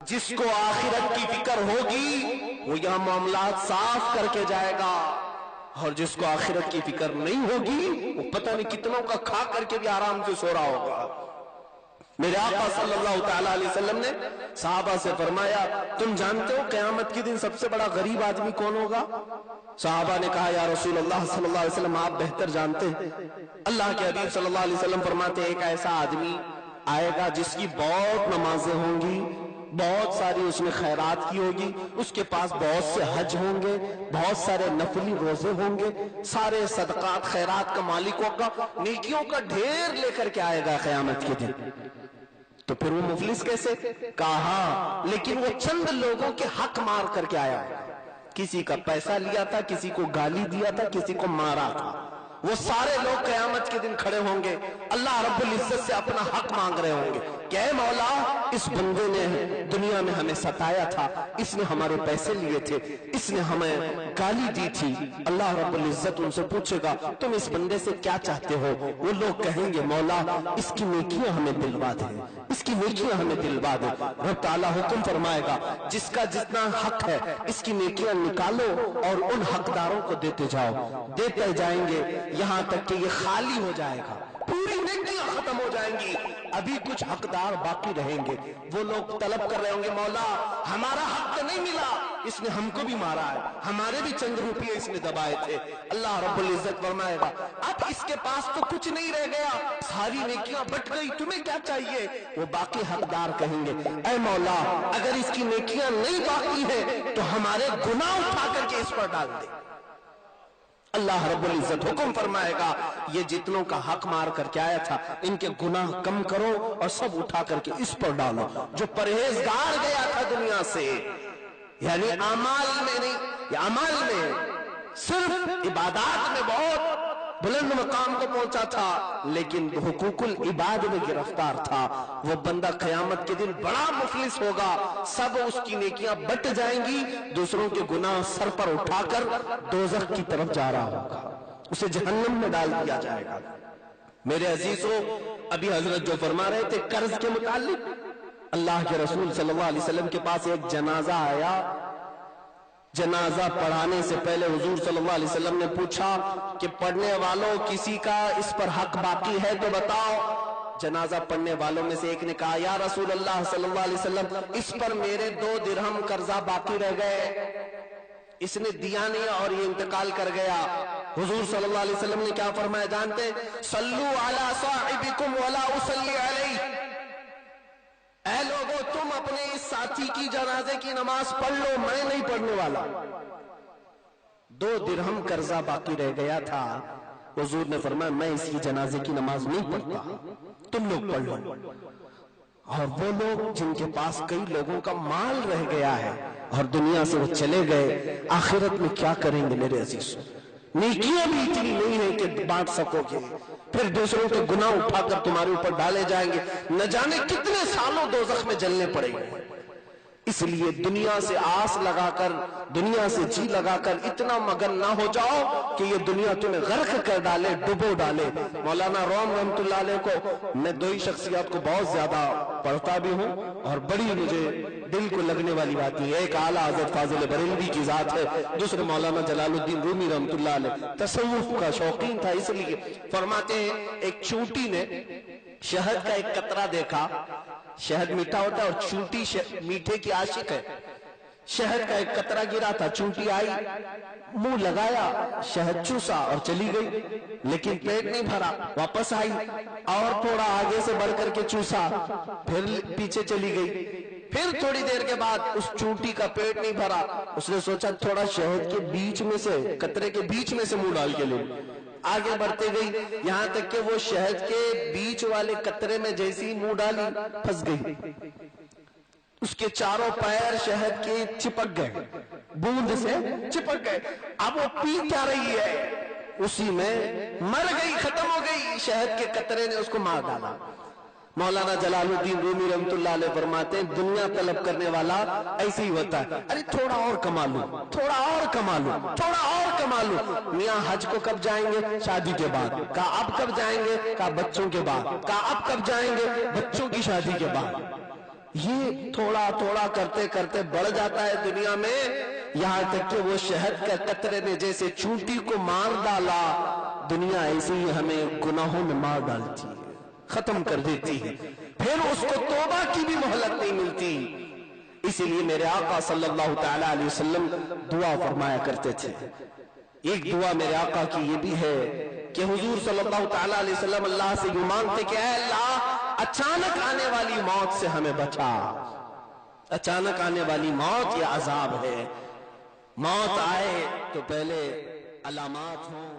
جس کو آخرت کی فکر ہوگی وہ یہاں معاملات صاف کر کے جائے گا، اور جس کو آخرت کی فکر نہیں ہوگی وہ پتہ نہیں کتنوں کا کھا کر کے بھی آرام سے سو رہا ہوگا۔ میرے آقا صلی اللہ تعالی علیہ وسلم نے صحابہ سے فرمایا، تم جانتے ہو قیامت کے دن سب سے بڑا غریب آدمی کون ہوگا؟ صحابہ نے کہا، یا رسول اللہ صلی اللہ علیہ وسلم آپ بہتر جانتے ہیں۔ اللہ کے حبیب صلی اللہ علیہ وسلم فرماتے، ایک ایسا آدمی آئے گا جس کی بہت نمازیں ہوں گی، بہت ساری اس نے خیرات کی ہوگی، اس کے پاس بہت سے حج ہوں گے، بہت سارے نفلی روزے ہوں گے، سارے صدقات خیرات کا مالک ہوگا، نیکیوں کا ڈھیر لے کر کے آئے گا قیامت کے دن۔ تو پھر وہ مفلس کیسے؟ کہا لیکن وہ چند لوگوں کے حق مار کر کے آیا، کسی کا پیسہ لیا تھا، کسی کو گالی دیا تھا، کسی کو مارا تھا۔ وہ سارے لوگ قیامت کے دن کھڑے ہوں گے، اللہ رب العزت سے اپنا حق مانگ رہے ہوں گے کہ اے مولا، اس بندے نے دنیا میں ہمیں ستایا تھا، اس نے ہمارے پیسے لیے تھے، اس نے ہمیں گالی دی تھی۔ اللہ رب العزت ان سے پوچھے گا تم اس بندے سے کیا چاہتے ہو؟ وہ لوگ کہیں گے مولا اس کی نیکیاں ہمیں دلوا دے، اس کی نیکیاں ہمیں دلوا دے۔ رب تعالیٰ حکم فرمائے گا جس کا جتنا حق ہے اس کی نیکیاں نکالو اور ان حقداروں کو دیتے جاؤ، دیتے جائیں گے یہاں تک کہ یہ خالی ہو جائے گا، پوری نیکیاں ختم ہو جائیں گی، ابھی کچھ حقدار باقی رہیں گے۔ وہ لوگ طلب کر رہے ہوں گے مولا ہمارا حق تو نہیں ملا، اس نے ہم کو بھی مارا ہے، ہمارے بھی چند روپیے اس نے دبائے تھے۔ اللہ رب العزت فرمائے گا اب اس کے پاس تو کچھ نہیں رہ گیا، ساری نیکیاں بٹ گئی، تمہیں کیا چاہیے؟ وہ باقی حقدار کہیں گے اے مولا اگر اس کی نیکیاں نہیں باقی ہیں تو ہمارے گناہ اٹھا کر کے اس پر ڈال دے۔ اللہ رب العزت حکم فرمائے گا یہ جتنوں کا حق مار کر کے آیا تھا ان کے گناہ کم کرو اور سب اٹھا کر کے اس پر ڈالو۔ جو پرہیزگار گیا تھا دنیا سے، یعنی اعمال میں نہیں، یہ عمل میں صرف عبادات میں بہت بلند مقام کو پہنچا تھا لیکن حقوق العباد میں گرفتار تھا، وہ بندہ قیامت کے دن بڑا مفلس ہوگا، سب اس کی نیکیاں بٹ جائیں گی، دوسروں کے گناہ سر پر اٹھا کر دوزخ کی طرف جا رہا ہوگا، اسے جہنم میں ڈال دیا جائے گا۔ میرے عزیزوں، ابھی حضرت جو فرما رہے تھے قرض کے متعلق، اللہ کے رسول صلی اللہ علیہ وسلم کے پاس ایک جنازہ آیا، جنازہ پڑھانے سے پہلے حضور صلی اللہ علیہ وسلم نے پوچھا کہ پڑھنے والوں کسی کا اس پر حق باقی ہے تو بتاؤ۔ جنازہ پڑھنے والوں میں سے ایک نے کہا یا رسول اللہ صلی اللہ علیہ وسلم اس پر میرے 2 درہم قرضہ باقی رہ گئے، اس نے دیا نہیں اور یہ انتقال کر گیا۔ حضور صلی اللہ علیہ وسلم نے کیا فرمایا جانتے؟ صلو علی صاحبکم ولا اصلی علیہ، اے لوگوں تم اپنے اس ساتھی کی جنازے کی نماز پڑھ لو، میں نہیں پڑھنے والا۔ 2 درہم قرضہ باقی رہ گیا تھا، حضور نے فرمایا میں اس کی جنازے کی نماز نہیں پڑھتا، تم لوگ پڑھ لو۔ اور وہ لوگ جن کے پاس کئی لوگوں کا مال رہ گیا ہے اور دنیا سے وہ چلے گئے، آخرت میں کیا کریں گے میرے عزیزوں؟ نیکیاں بھی اتنی نہیں ہے کہ بانٹ سکو گے، پھر دوسروں کے گناہ اٹھا کر تمہارے اوپر ڈالے جائیں گے، نہ جانے کتنے سالوں دوزخ میں جلنے پڑیں گے۔ اس لیے دنیا سے آس لگا کر، دنیا سے جی لگا کر اتنا مگن نہ ہو جاؤ کہ یہ دنیا تمہیں غرق کر ڈالے، ڈبو ڈالے۔ مولانا روم رحمۃ اللہ علیہ کو میں 2 ہی شخصیات کو بہت زیادہ پڑھتا بھی ہوں اور بڑی مجھے دل کو لگنے والی بات ہے، ایک اعلیٰ حضرت فاضل بریلوی کی ذات ہے، دوسرے مولانا جلال الدین رومی رحمۃ اللہ علیہ، تصوف کا شوقین تھا، اس لیے فرماتے ہیں ایک چونٹی نے شہد کا ایک قطرہ دیکھا، شہد میٹھا ہوتا ہے اور چونٹی میٹھے کی عاشق ہے، شہد کا ایک قطرہ گرا تھا، چونٹی آئی، منہ لگایا، شہد چوسا اور چلی گئی، لیکن پیٹ نہیں بھرا، واپس آئی اور تھوڑا آگے سے بڑھ کر کے چوسا، پھر پیچھے چلی گئی، پھر تھوڑی دیر کے بعد اس چونٹی کا پیٹ نہیں بھرا، اس نے سوچا تھوڑا شہد کے بیچ میں سے، قطرے کے بیچ میں سے منہ ڈال کے لوں، آگے بڑھتے گئی یہاں تک کہ وہ شہد کے بیچ والے قطرے میں جیسی منہ ڈالی پھنس گئی، اس کے چاروں پیر شہد کے چپک گئے، بوند سے چپک گئے، اب وہ پی کیا رہی ہے، اسی میں مر گئی، ختم ہو گئی، شہد کے قطرے نے اس کو مار ڈالا۔ مولانا جلال الدین رومی رحمۃ اللہ علیہ فرماتے ہیں دنیا طلب کرنے والا ایسے ہی ہوتا ہے، ارے تھوڑا اور کما لوں، تھوڑا اور کما لوں، تھوڑا اور کما لوں۔ میاں حج کو کب جائیں گے؟ شادی کے بعد۔ کہا اب کب جائیں گے؟ کہا بچوں کے بعد۔ کہا اب کب جائیں گے؟ بچوں کی شادی کے بعد۔ یہ تھوڑا تھوڑا کرتے کرتے بڑھ جاتا ہے دنیا میں، یہاں تک کہ وہ شہد کا قطرے نے جیسے چونٹی کو مار ڈالا، دنیا ایسے ہی ہمیں گناہوں میں مار ڈالتی ہے، ختم کر دیتی ہے، پھر اس کو توبہ کی بھی مہلت نہیں ملتی۔ اسی لیے میرے آقا صلی اللہ تعالی علیہ وسلم دعا فرمایا کرتے تھے۔ ایک دعا میرے آقا کی یہ بھی ہے کہ حضور صلی اللہ تعالی علیہ وسلم اللہ سے یہ مانگتے کہ اے اللہ اچانک آنے والی موت سے ہمیں بچا۔ اچانک آنے والی موت یہ عذاب ہے، موت آئے تو پہلے علامات ہوں،